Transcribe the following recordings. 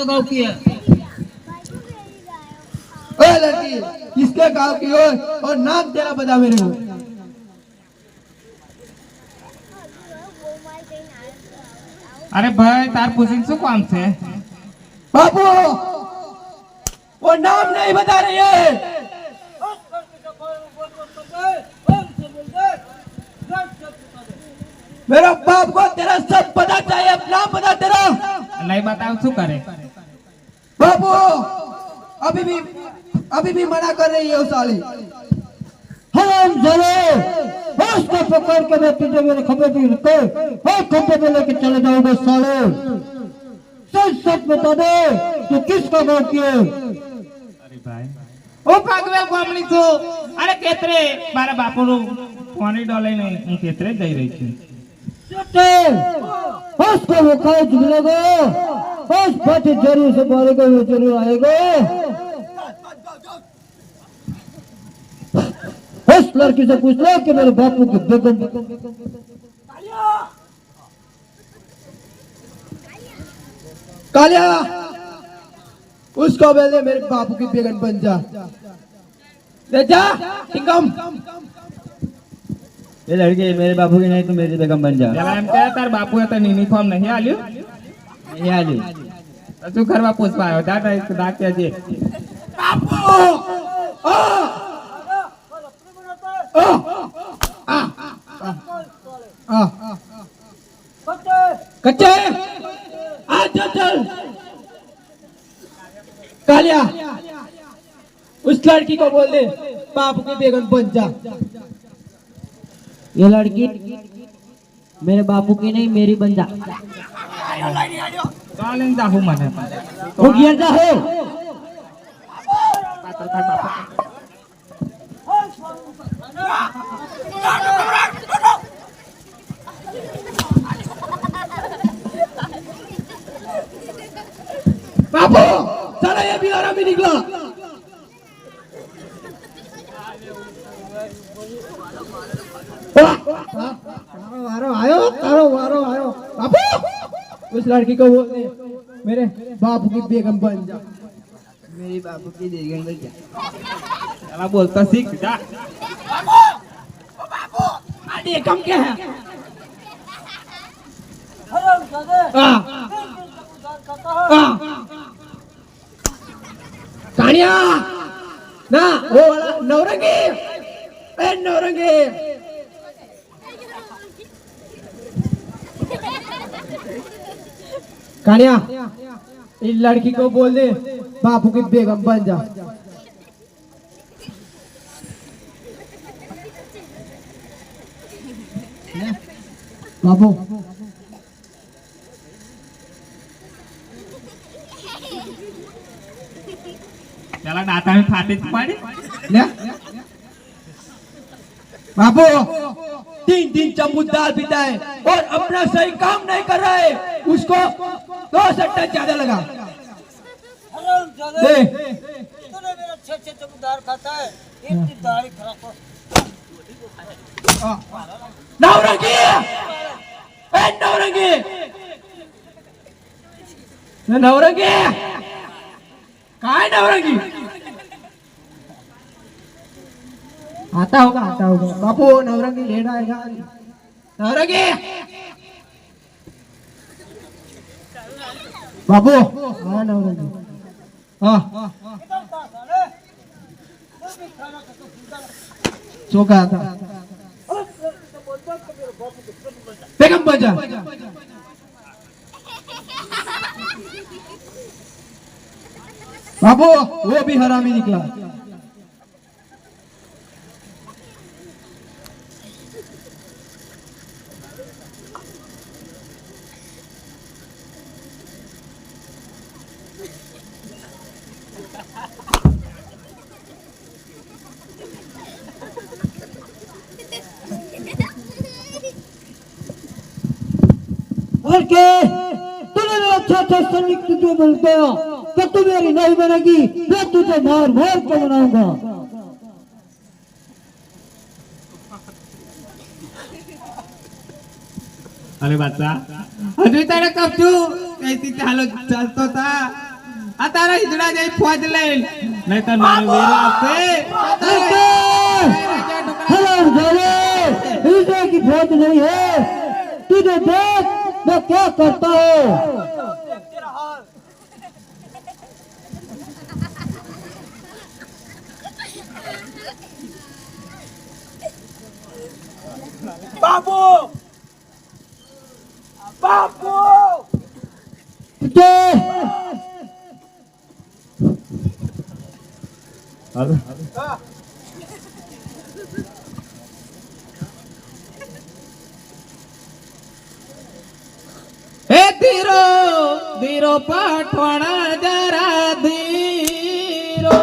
गाँव की है? लड़की किसके गांव की हो और नाम तेरा बता मेरे को। अरे भाई तार पूछिन शू काम છે? बापू वो नाम नहीं बता रही है। मेरा बाप को तेरा सब पता चाहिए, अब नाम बता तेरा। नहीं बताओ शू करे? बापू अभी भी मना कर रही है वो साली। हम जले उसको पकड़ के मैं तुझे मेरे खबर भी रुके और खबर पे लेके चले जाऊंगा साले। सच सच बता दे तू किसका गाँव की है? अरे भाई ओ पागल गामनी छो। अरे केतरे मारा बापूनु पानी डाले नहीं હું કેતરે જઈ રહી છું। उसको वो खाए मिलेगा उस बात जरूर से मारेगा वो जरूर आएगा। उस लड़की से पूछ लो कि मेरे बापू की बेगम कालिया उसको बोले मेरे बापू की बेगम बन जा। ले जा टिंगम। ये लड़की मेरे बापू की नहीं तो मेरी बेगम बन जा। जब हम कहे तार बापू है तो यूनिफॉर्म नहीं आलियो नहीं आली तू घरवा पूछ पायो दादा इसको दाके जे बापू कच्चे आ चल। कालिया उस लड़की को बोल दे बापू की बेगम बन जा। ये लड़की मेरे बापू की नहीं मेरी बन जा। गालिंग दाहू मने वो गिर जा हो। बापू साला ये भी आराम ही निकला। वारो आयो बापू उस लड़की को बोल दे मेरे बापू की बेगम बन जा। मेरी बापू की बेगम बन जा। चला बोलता सीख जा। बापू बेगम क्या है? कानिया ना वो वाला नौरंगी नौरंगी कानिया इस लड़की को बोल दे बापू की बेगम बन जा। बापू चला दाता में फाटे पाड़ी बापू 3 दिन चम्मच दाल पीता है और अपना सही काम नहीं कर रहा है। उसको 2 सट्टा ज्यादा लगा दे। तूने मेरा 6 चम्मच दाल खाता है इतनी दाढ़ी खराब नौरंगी नौरंगी नौरंगी कहाँ है नौरंगी? आता होगा बापू नौरंगी लेट आएगा। नौरंगी बापू हाँ नौरंगी हाँ सो कहा था बेगम बन जा। बाबू वो भी हरामी निकला। नहीं तुझे मिल गया कि तू मेरी नहीं बनेगी, मैं तुझे मार मार के बनाऊंगा। अरे बाचा हजू तारे कब छू कैसी चालो चलतो था आ तारा हिजड़ा जाई फौज ले नहीं तो मारो वीर आपसे हराम जाने हिजड़े की फौज नहीं है, तुझे देख मैं क्या करता हूँ। तेरा हाल बाबू बाबू ए धीरो धीरो पठवाना जरा धीरो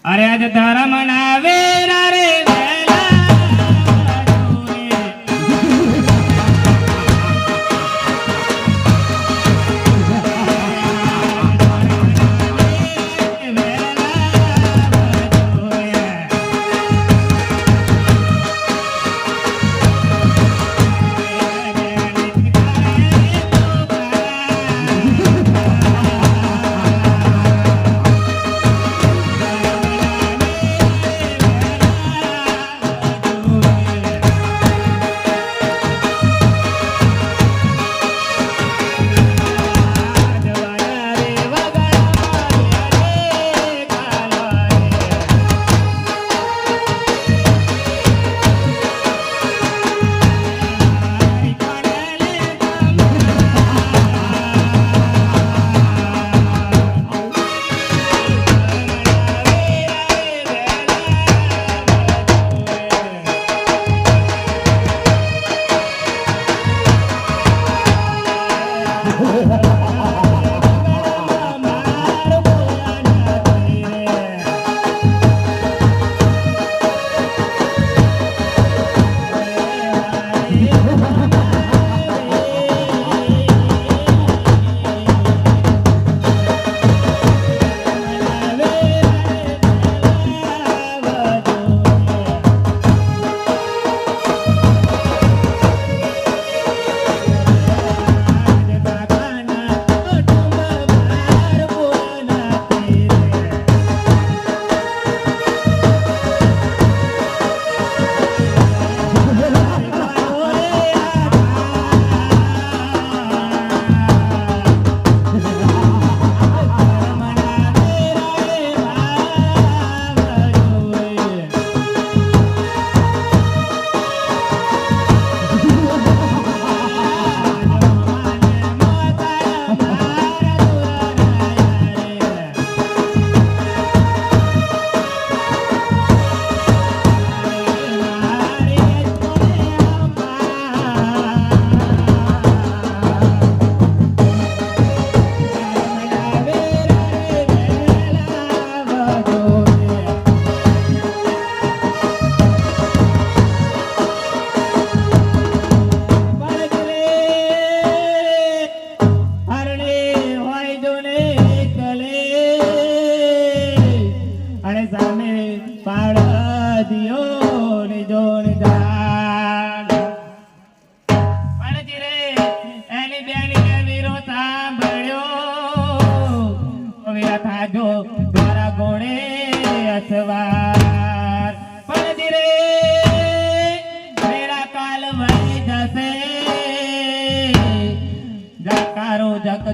अरे आज धर्म मनावे रे वेला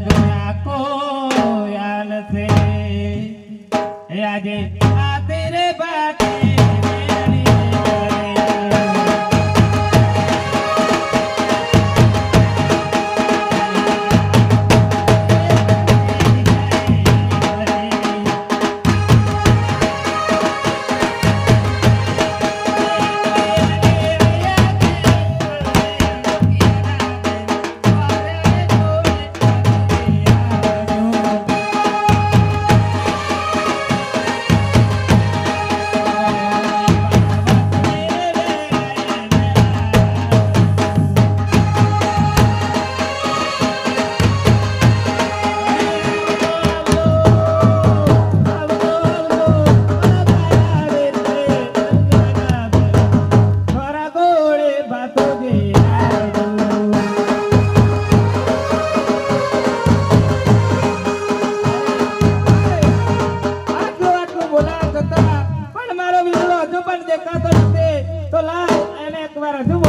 આખો યાલ છે એ આજે આ તેરે બાતે મેરી કરે. પણ મારો વીરો હજુ પણ દેખાતો નથી તો લાવ એને એકવાર હજુ